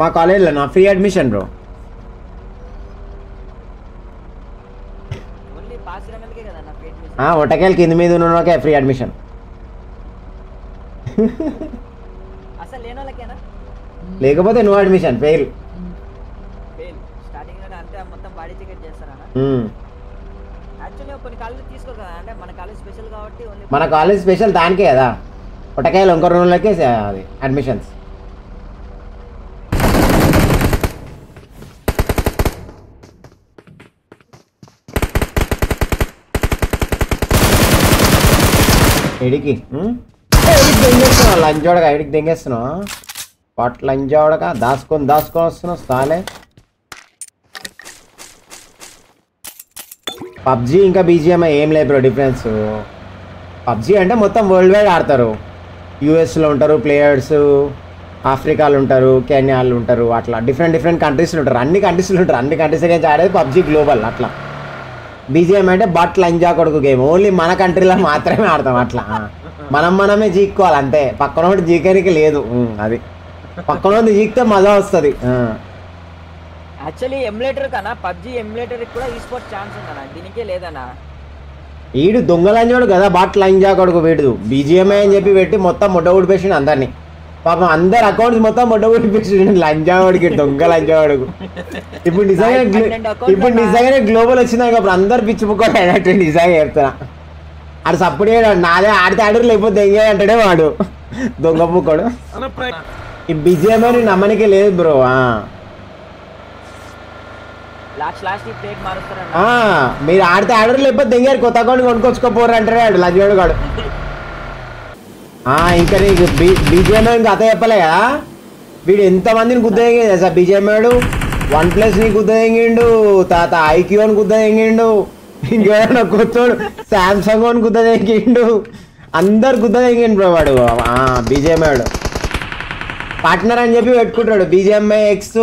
మా కాలేజ్లో నా ఫ్రీ అడ్మిషన్ బ్రో. ఒటకేలు కింద మీద ఉన్నకే ఫ్రీ అడ్మిషన్. లేకపోతే నో అడ్మిషన్ ఫెయిల్. మన కాలేజ్ స్పెషల్ దానికే కదా, ఒటకాయలు ఇంకో రోజులకే అది అడ్మిషన్స్. ఎడికి దెంగేస్తున్నావు లంచోడగా, ఎడికి దెంగేస్తున్నావు పాట్ లంచోడగా, దాచుకొని వస్తున్నావు సాలే. పబ్జీ ఇంకా బీజిఎంఐ ఏం లేదు బ్రో డిఫరెన్స్. పబ్జీ అంటే మొత్తం వరల్డ్ వైడ్ ఆడతారు. యూఎస్లో ఉంటారు ప్లేయర్స్, ఆఫ్రికాలో ఉంటారు, కెన్యాలో ఉంటారు, అట్లా డిఫరెంట్ కంట్రీస్లో ఉంటారు. అన్ని కంట్రీస్లో ఉంటారు. అన్ని కంట్రీస్ గురించి ఆడేది పబ్జీ గ్లోబల్. అట్లా బీజిఎం అంటే బట్ లంజా కొడుకు గేమ్, ఓన్లీ మన కంట్రీలో మాత్రమే ఆడతాం. అట్లా మనమే జీక్కోవాలి అంతే, పక్కన జీకనికి లేదు. అది పక్కన జీకితే మజా వస్తుంది. యాక్చువల్లీ ఎమ్యులేటర్ కన్నా పబ్జీ ఎమ్యులేటర్ కూడా ఈస్పోర్ట్స్ ఛాన్స్ ఉందన్నా, దీనికే లేదన్నా. వీడు దొంగలంజోడు కదా, బాట్ లంజా కొడుకు వీడు. బీజిఎంఐ అని చెప్పి పెట్టి మొత్తం ముడ్డ ఊడిపేసిండు అందరినీ. పాపం అందరు అకౌంట్స్ మొత్తం ముడ్డ ఊడిపేసిండు లంజావాడికి, దొంగ లంజావాడుకు. ఇప్పుడు నిజంగానే గ్లోబల్ వచ్చిందాక అప్పుడు అందరు పిచ్చిపుకోవాలి నిజంగా చెప్తున్నా. ఆడు సప్పుడు నాదే ఆడితే ఆడు, లేకపోతే ఎంగే అంటాడే వాడు దొంగ పుక్కడు. ఈ బీజిఎంఐ నమ్మనికే లేదు బ్రో. మీరు ఆడితే ఆడరు, లేకపోతే దెంగారు కొత్త అకౌంట్ కొనుక్కొచ్చుకోపోరు అంటారే ఆడు లంజోడు కాడు. ఇంకా నీకు బీజిఎంఐ ఇంకా అత చెప్పలే కదా, వీడు ఎంతమందిని గుద్ద తెంగిండు సార్. బీజిఎంఐడు OnePlus ని గుద్ద తెంగిండు, తర్వాత IQ అని గుద్ద తెంగిండు, ఇంకేమైనా కొత్తోడు శాంసంగ్ అని గుద్ద తెంగిండు, అందరు గుద్ద తెంగిండు బ్రో వాడు. బీజిఎంఐడు పార్ట్నర్ అని చెప్పి పెట్టుకుంటాడు. BGMI X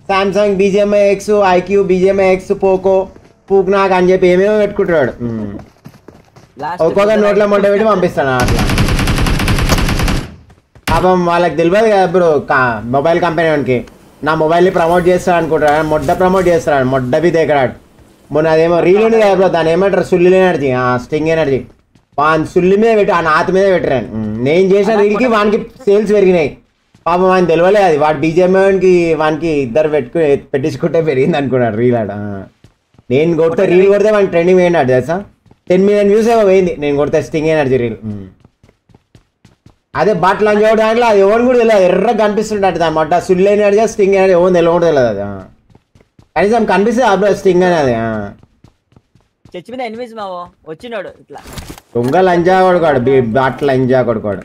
Samsung, BGMI X IQ, BGMI X Poco, పూక్నాక్ అని చెప్పి ఏమేమో పెట్టుకుంటాడు. ఒక్కొక్క నోట్ల మొట్ట పెట్టి పంపిస్తాను అట్లా. పాపం వాళ్ళకి తెలియదు కదా బ్రో, మొబైల్ కంపెనీ వానికి నా మొబైల్ని ప్రమోట్ చేస్తాడు అనుకుంటాడు. మొడ్డ ప్రమోట్ చేస్తాడు, మొడ్డ బి దగ్గరాడు. మొన్న అదేమో రీల్ ఉంది కదా బ్రో, దాని ఏమంటారు సుల్లి ఎనర్జీ, స్టింగ్ ఎనర్జీ. వాని సుల్లి మీద పెట్టి ఆ నాత్ మీద పెట్టాను. నేను చేసిన రీల్కి వానికి సేల్స్ పెరిగినాయి. పాపం వానికి తెలియలేదు అది. వాడు బీజిఎంఐకి వానికి ఇద్దరు పెట్టించుకుంటే పెరిగింది అనుకున్నాడు రీల్ ఆడ. నేను కొడితే రీల్ కొడితే వానికి ట్రెండింగ్ పోయినాడు తెలుసా, 10 million వ్యూస్ ఏమో పోయింది నేను కొడితే స్టింగ్ ఎనర్జీ రీల్. అదే బట్టలు అని చూడ దాంట్లో అది ఎవరు కూడా తెలియదు, ఎర్రగా కనిపిస్తుంటే దాని మట్ట సుల్లి ఎనర్జీ స్టింగ్ ఎనర్జీ ఎవరు తెలియదు కూడా తెలియదు. అది కనీసం కనిపిస్తుంది అప్పుడు స్టింగ్ అనేది. చర్చి మీద ఎనిమిస్ మావో వచ్చినాడు ఇట్లా దొంగ లంజా కొడుకోడు, బాట్ల లంజా కొడుకోడు.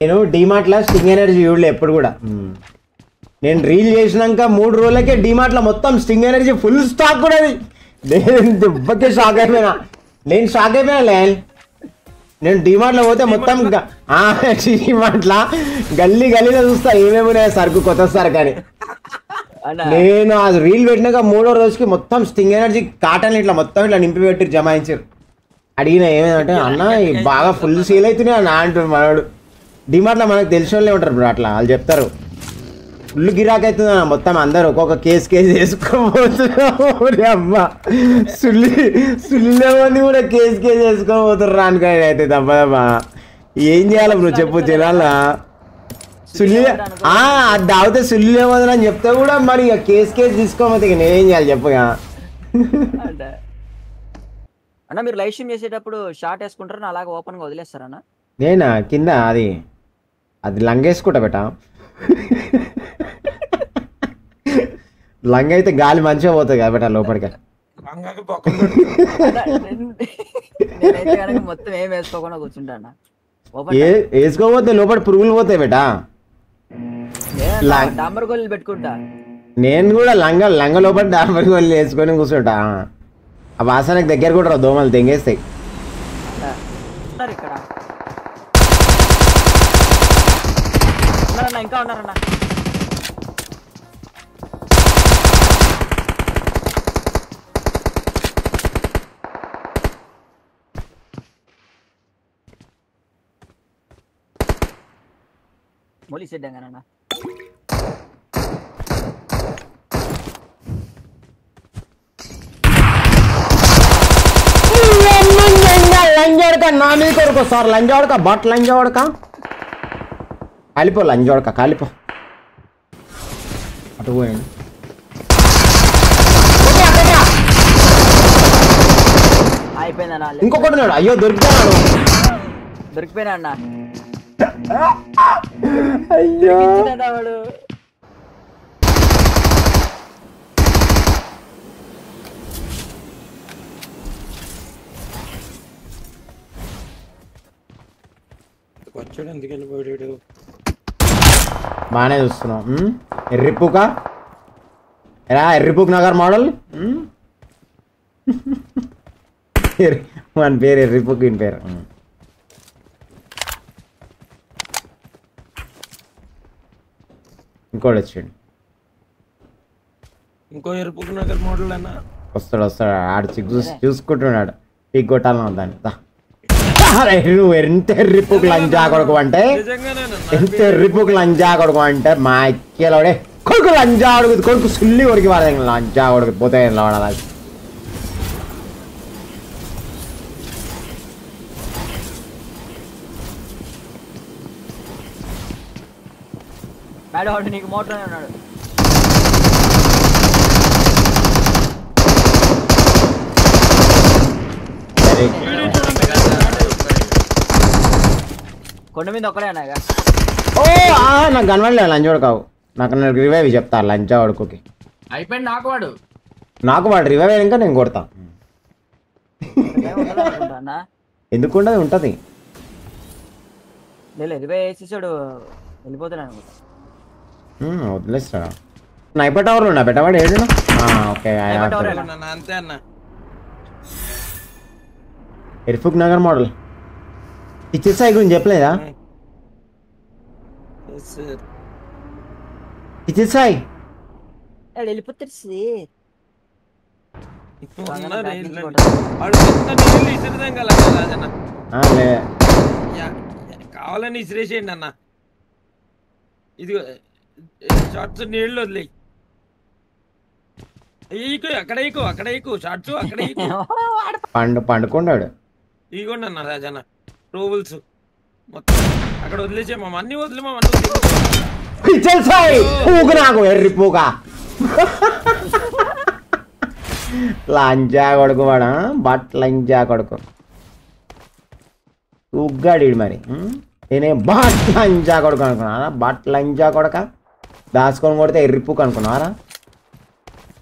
నేను డిమార్ట్లో స్టింగ్ ఎనర్జీ చూడలే ఎప్పుడు కూడా. నేను రీల్ చేసినాక 3 రోజులకే డిమార్ట్లో మొత్తం స్టింగ్ ఎనర్జీ ఫుల్ స్టాక్ కూడా. నేను దుబ్బకే షాక్ అయిపోయినా, నేను డిమార్ట్లో పోతే మొత్తం డిమార్ట్లో గల్లీలో చూస్తా ఏమేమి సరుకు, కొత్త సరుకు అని. నేను అది రీల్ పెట్టినాక 3వ రోజుకి మొత్తం స్టింగ్ ఎనర్జీ కాటన్ ఇట్లా మొత్తం ఇట్లా నింపి పెట్టి జమాయించారు. అడిగిన ఏమైందంటే అన్న బాగా ఫుల్ సేల్ అవుతున్నాయి అన్న అంటారు మనోడు. డిమార్ట్లో మనకు తెలిసిన వాళ్ళే ఉంటారు బ్రో, అట్లా వాళ్ళు చెప్తారు ఫుల్ గిరాక్ అవుతుంది అన్న. మొత్తం అందరు ఒక్కొక్క కేసు వేసుకోబోతున్నారు. అమ్మ సుల్లిలో మంది కూడా కేసు వేసుకోబోతున్నారు అనుకోని అయితే తప్పదమ్మా. ఏం చేయాలి బ్రో చెప్పు జనాల. సుల్లి అది దావితే సుల్లి ఏమవుతుంది అని చెప్తే కూడా మరి ఇక కేసు తీసుకోకపోతే ఇక నేనేం చేయాలి చెప్పు. అన్న మీరు లైవ్ స్ట్రీమ్ చేసేటప్పుడు షార్ట్ వేసుకుంటారు, అలాగే ఓపెన్ గా వదిలేస్తారన్న? నేనా కింద అది లంగేసుకుంటా బెటా. లంగ అయితే గాలి మంచిగా పోతుంది కదా బెటా లోపలికి. మొత్తం ఏం వేసుకోకుండా కూర్చుంటా. వేసుకోపోతే లోపల పురుగులు పోతాయి బెటా. డాంబర్ గోళీలు పెట్టుకుంటా నేను కూడా. లంగ లోపల డాంబర్ గోళీలు వేసుకొని కూర్చుంటా. ఆ వాసనకు దగ్గర కూడా దోమలు తెంగేస్తాయి. ఇక్కడ ఇంకా ఉన్నారన్న. మోలీ సెడ్డంగానన్నా నా మీ కొరకు సార్ లంజోడక బట్ లంజోడక కాలిపో లంజోడక కాలిపో అటు పోయండి అయిపోయిందన్నా ఇంకొకటి ఉన్నాడు అయ్యో దొరికిపోయాడు దొరికిపోయినా అన్న అయ్యో వాడు వచ్చాడు ఎందుకు వెళ్ళిపోయాడు బాగానే చూస్తున్నాం ఎర్రిపుక ఎరా ఎర్రిపుక్ నగర్ మోడల్ మన పేరు ఎర్రిపుక్ ఈయన పేరు ఇంకోటి వచ్చాడు ఇంకో ఎరుపుకు నగర్ మోడల్ అన్న వస్తాడు ఆడు చూసుకుంటున్నాడు పీక్ కొట్టాలని దాన్ని నువ్వు ఎంత ఎర్రిపుక్ లంజా కొడుకు అంటే ఎంత ఎర్రిపుక్ లంజా కొడుకు అంటే మా ఎక్కేలోడే కొడుకు లంజా అడుగుతుంది కొడుకు సుల్లి కొడుకు వాడే లంజా కొడుకు పోతే వాడాలి మేడం వాడు నీకు మోటార్ ఉన్నాడు కొండ మీద ఒక్కడే అన్నాగా ఓ నాకు కనబడలే లంచోడు కావు నాకు రివైవ్ చెప్తా లంచా వాడుకోకి అయిపోయింది నాకు వాడు నాకు వాడు రివైవ్ అయినాక నేను కొడతా అన్న ఎందుకు ఉండదు ఉంటుంది లేదు ఇరవై వేసేసాడు వెళ్ళిపోతాడు అనుకుంటా వదిలేస్తాడా స్నైపర్ టవర్లో ఉన్నా పెట్టవాడు ఏడు ఓకే అన్న అంతే అన్న ఎర్ఫుక్ నగర్ మోడల్ ఇచ్చేసాయి గురించి చెప్పలేదా ఇచ్చేసాయి వెళ్ళిపోతాడు కావాలని ఇసిరేసేయండి అన్న ఇది షార్ట్స్ నీళ్ళు వదిలే అక్కడ షార్ట్స్ అక్కడ పండుకున్నాడు ఇగోండి అన్న రాజన్న రోబుల్స్ మొత్తం అక్కడ వదిలేసే మా అన్ని వదిలే మా నాకు ఎర్రి పూక లంజా కొడుకు వాడా బట్ లంజా కొడుకు ఉగ్గాడు మరి నేనే బట్ లంజా కొడుకు అనుకున్నారా బట్ లంజా కొడక దాచుకొని కొడితే ఎర్రిపుక్ అనుకున్నారా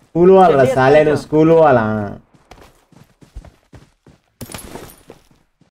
స్కూల్ వాళ్ళ సాలేను స్కూల్ వాళ్ళ